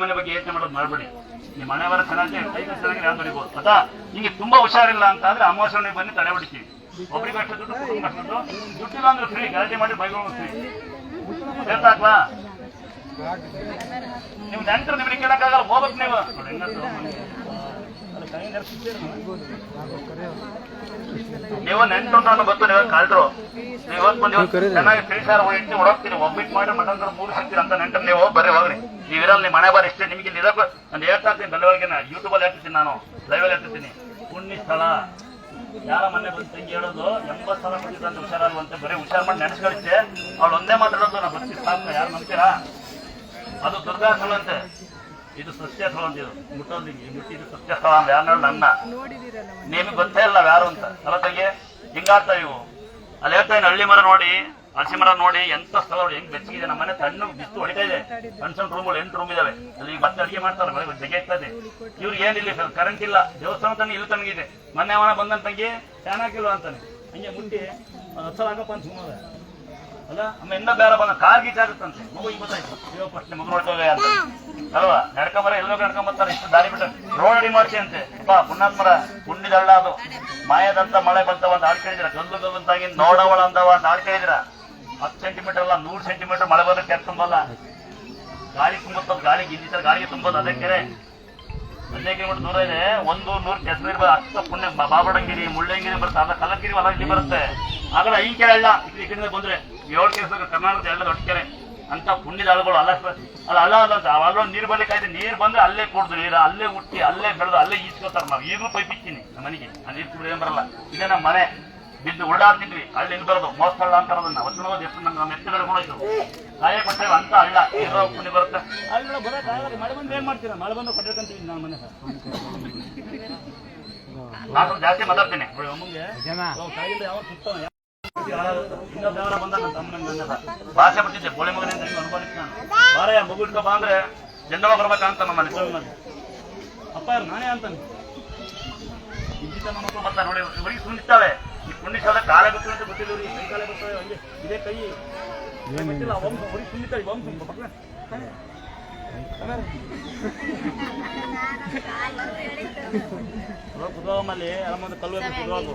ಮನೆ ಬಗ್ಗೆ ಯೋಚನೆ ಮಾಡೋದು ಮಾಡಬೇಡಿ. ನಿಮ್ಮ ಮನೆಯವರ ಚೆನ್ನಾಗಿ ಚೆನ್ನಾಗಿ ಯಾರು ಬರೀಬಹುದು ಅಥವಾ ನಿಮಗೆ ತುಂಬಾ ಹುಷಾರಿಲ್ಲ ಅಂತ ಆದ್ರೆ ಅಮಾವಾಸ್ಯೆ ಬನ್ನಿ ತಡೆ ಹೊಡಿತೀವಿ. ಒಬ್ರಿಗೆ ಅಷ್ಟು ದುಡ್ಡು ಕುಟುಂಬ ಅಷ್ಟು ದುಡ್ಡಿಲ್ಲ ಅಂದ್ರೆ ಫ್ರೀ ಗಲಾಟೆ ಮಾಡಿ ಬೈಗಳು ಫ್ರೀ ಹೇಳ್ತಾಕ್ಲಾ. ನೀವು ನೆಂಟರು ನಿಮಗೆ ಕೇಳಕ್ಕಾಗಲ್ಲ, ಹೋಗ್ಬೇಕು ನೀವು. ನೀವು ನೆಂಟು ಅಂತ ಗೊತ್ತು, ನೀವು ಕಳ್ರು ನೀವು ಬಂದು ಚೆನ್ನಾಗಿ ತಿಳಿಸಾರ ಇಟ್ಟು ಹೊಡೋಗ್ತೀನಿ. ಒಬ್ಬಿಟ್ಟು ಮಾಡಿ ಮಟನ್ ಮೂರು ಸಿಗ್ತೀರ ಅಂತ ನೆಂಟರು ನೀವು ಬರ್ರಿ ಹೋಗ್ರಿ. ನೀವಿರಲ್ಲ ನಿಮ್ಮ ಮನೆ ಬಾರಿ ಇಷ್ಟೇ. ನಿಮಗೆ ಇರೋಕೆ ನಾನು ಹೇಳ್ತಾ ಇರ್ತೀನಿ, ಬೆಳವಣಿಗೆ ಯೂಟ್ಯೂಬಲ್ಲಿ ಹೇಳ್ತಿರ್ತೀನಿ, ನಾನು ಲೈವಲ್ಲಿ ಹೇಳ್ತಿರ್ತೀನಿ. ಪುಣ್ಯ ಸ್ಥಳ ಯಾರ ಮನೆ ಬಂದು ತಂಗಿ ಹೇಳೋದು 80 ಸಲ ಬಂದಿದ್ದಂತ ಹುಷಾರಲ್ವಂತೆ, ಬರೀ ಹುಷಾರ್ ಮಾಡಿ ನೆನೆಸ್ಕೊಳ್ಳಿತ್ತೆ. ಅವಳು ಒಂದೇ ಮಾತಾಡೋದು, ನಾ ಬರ್ತಿ ಸಾಕು, ಯಾರು ನಂಬ್ತೀರಾ? ಅದು ದುರ್ಗಾ ಸ್ಥಳ ಅಂತೆ, ಇದು ಸತ್ಯ ಸ್ಥಳ ಅಂತ. ಇದು ಮುಟ್ಟೋದಿಗೆ ಮುಟ್ಟಿದ್ದು ಸತ್ಯ ಸ್ಥಳ ಅಂತ ಯಾರು ನನ್ನ ನಿಮಗೆ ಗೊತ್ತೇ ಇಲ್ಲ ಯಾರು ಅಂತ. ಅಲ್ಲ ತಂಗಿ ಹಿಂಗಾಡ್ತಾ ಇವು ಅಲ್ಲಿ ಹೇಳ್ತಾ ಇನ್ನು ಹಳ್ಳಿ ಮರ ನೋಡಿ, ಹಲಸಿ ಮರ ನೋಡಿ, ಎಂತ ಸ್ಥಳ ನೋಡಿ ಹೆಂಗ್ ಬೆಚ್ಚಗಿದೆ. ನಮ್ಮ ಮನೆ ತಣ್ಣು ಬಿಸ್ತು ಹೊಡಿತಾ ಇದೆ. ಸಣ್ಣ ಸಣ್ಣ ರೂಮ್ಗಳು 8 ರೂಮ್ ಇದಾವೆ. ಅಲ್ಲಿ ಮತ್ತೆ ಅಡಿಗೆ ಮಾಡ್ತಾರೆ, ಮಳೆ ಜಗೆ ಇರ್ತದೆ. ಇವ್ರಿಗೆ ಏನಿಲ್ಲ, ಕರೆಂಟ್ ಇಲ್ಲ, ದೇವಸ್ಥಾನ ತಾನೆ ಇಲ್ಲಿ ತನಗಿದೆ. ಮೊನ್ನೆ ಅವನ ಬಂದನ್ ತಂಗಿ ಫ್ಯಾನ್ ಹಾಕಿಲ್ವ ಅಂತಾನೆ, ಹಂಗೆ ಮುಟ್ಟಿ ಹಸಲ್ ಹಾಕಪ್ಪ ಅಂತ ಸುಮ್ಮನೆ ಅಲ್ಲ. ಆಮೇಲೆ ಇನ್ನೂ ಬೇರೆ ಬಂದ ಕಾರ್ ಗೀಚ್ ಆಗುತ್ತಂತೆ. ಮಗು ಈಗ ಗೊತ್ತಾಯ್ತು, ಅಯ್ಯೋ ಫಸ್ಟ್ ಮಗು ನೋಡ್ತೇವೆ ಅಂತ ಅಲ್ವಾ. ನಡ್ಕೊಂಬರ ಎಲ್ಲೋ ನಡ್ಕೊಂಬರ್ತಾರೆ, ಇಷ್ಟು ದಾರಿ ಬಿಟ್ಟು ರೋಡ್ ಅಡಿ ಮಾಡ್ಸಿ ಅಂತೆ. ಬಾ ಪುಣ್ಯಾತ್ಮರ ಪುಣ್ಯದಳ್ಳ ಅದು. ಮಾಯದಂತ ಮಳೆ ಬಂತ ಒಂದು ಹಾಡು ಕೇಳಿದಿರ, ಗಲ್ಲು ಗಲ್ಲಂತಾಗಿ ನೋಡವಳ ಅಂದವ ಅಂತ ಹಾಡು ಕೇಳಿದಿರ. 10 ಸೆಂಟಿಮೀಟರ್ ಅಲ್ಲ 100 ಸೆಂಟಿಮೀಟರ್ ಮಳೆ ಬಂದ್ರೆ ಕೆರೆ ತುಂಬಲ್ಲ. ಗಾಳಿ ತುಂಬುತ್ತದ, ಗಾಳಿಗೆ ಇಲ್ಲಿ ಗಾಳಿಗೆ ತುಂಬೋದು. ಅದೇ ಕೆರೆ 15 ಕಿಲೋಮೀಟರ್ ದೂರ ಇದೆ. 100 ಕೆಸರು ಇರ್ಬೋದು. ಅಷ್ಟ ಪುಣ್ಯ ಬಾಬಡಂಗಿರಿ ಮುಳ್ಳಂಗಿರಿ ಬರುತ್ತೆ, ಅದ ಕಲ್ಲಂಗಿರಿ ಹೊಲ ಇಲ್ಲಿ ಬರುತ್ತೆ. ಆಗಲ್ಲ ಈ ಕೆರೆ ಅಲ್ಲ, ಈ ಕಡೆಯಿಂದ ಬಂದ್ರೆ 7 ಕೆರೆ ಕರ್ನಾಟಕದ ಎಲ್ಲ ದೊಡ್ಡ ಕೆರೆ ಅಂತ ಪುಣ್ಯದ ಹಳಗಳು ಅಲ್ಲ. ಅಲ್ಲ ಅಂತ ಅಲ್ಲೊಂದು ನೀರು ಬರ್ಲಿಕ್ಕಾಯ್ತು. ನೀರು ಬಂದ್ರೆ ಅಲ್ಲೇ ಕುಡ್ದು ನೀರು ಅಲ್ಲೇ ಹುಟ್ಟಿ ಅಲ್ಲೇ ಬೆಳೆದು ಅಲ್ಲೇ ಈಸ್ಕೋತಾರೆ. ನಾವು ಈಗಲೂ ಪೈಪ್ ಇಕ್ತೀನಿ ನಮ್ಮ ಮನೆಗೆ, ಅಲ್ಲಿ ನೀರು ಏನ್ ಬರಲ್ಲ. ಇದೇ ನಮ್ಮ ಮನೆ ಬಿದ್ದು ಓಡಾಡ್ತಿದ್ವಿ. ಅಲ್ಲಿ ಇಲ್ಲಿ ಬರೋದು ಮೋಸ್ತಳ್ಳ ಅಂತಾರದನ್ನ ವಚನವಾದ ಎಷ್ಟು ನಮ್ಮ ಎತ್ತು ಬೆಳ್ಕೊಂಡೋಯ್ತು. ಕಾಯ ಕೊಟ್ಟೇವೆ ಅಂತ ಹಳ್ಳ ಇರೋ ಪುಣ್ಯ ಬರುತ್ತೆ. ಅಲ್ಲಿ ಬರೋಕ್ಕಾಗಲ್ಲ, ಮಳೆ ಬಂದ್ರೆ ಏನ್ ಮಾಡ್ತೀರಾ? ಮಳೆ ಬಂದು ಕೊಟ್ಟಿರ್ಕಂತೀವಿ ನಾನು ಮನೆ. ನಾನು ಜಾಸ್ತಿ ಮಾತಾಡ್ತೀನಿ ಅಮ್ಮಗೆ ಯಾವ ಸುತ್ತ ಇನ್ನೊಬ್ಬ ಬಂದ ನನ್ನ ತಮ್ಮನ ಭಾಷೆ ಬರ್ತಿದ್ದೆ. ಬೋಳಿ ಮಗನಿಂದ ಅನುಭವಿಸಿ ನಾನು ಬಾರಯ್ಯ ಮಗು ಇಟ್ಕೊ ಬಾ ಅಂದ್ರೆ ಜಂಡವ ಬರ್ಬೇಕಂತ ನಮ್ಮ ಮನೆ ಅಪ್ಪ ನಾನೇ ಅಂತಾನೆ. ಇಂಜಿತ ನಮ್ಮ ಮಕ್ಕಳು ಬರ್ತಾರೆ ನೋಡಿ, ಇವರಿಗೆ ಸುಂದಿಸ್ತಾವೆ. ಈ ಪುಣ್ಯಶಾಲ ಕಾಲ ಗೊತ್ತು ಅಂತ ಗೊತ್ತಿಲ್ಲ, ಕೈ ಕಾಲ ಬರ್ತವೆ ಹಂಗೆ ಇದೇ ಕೈ ಗೊತ್ತಿಲ್ಲ. ವಂಶ ಬರೀ ಸುಂದಿತಾವೆ. ವಂಶ ಪಕ್ಕ ಕುದುವಮ್ಮಲ್ಲಿ ಆರಾಮದ ಕಲ್ಲು ಕುದುವಾಗ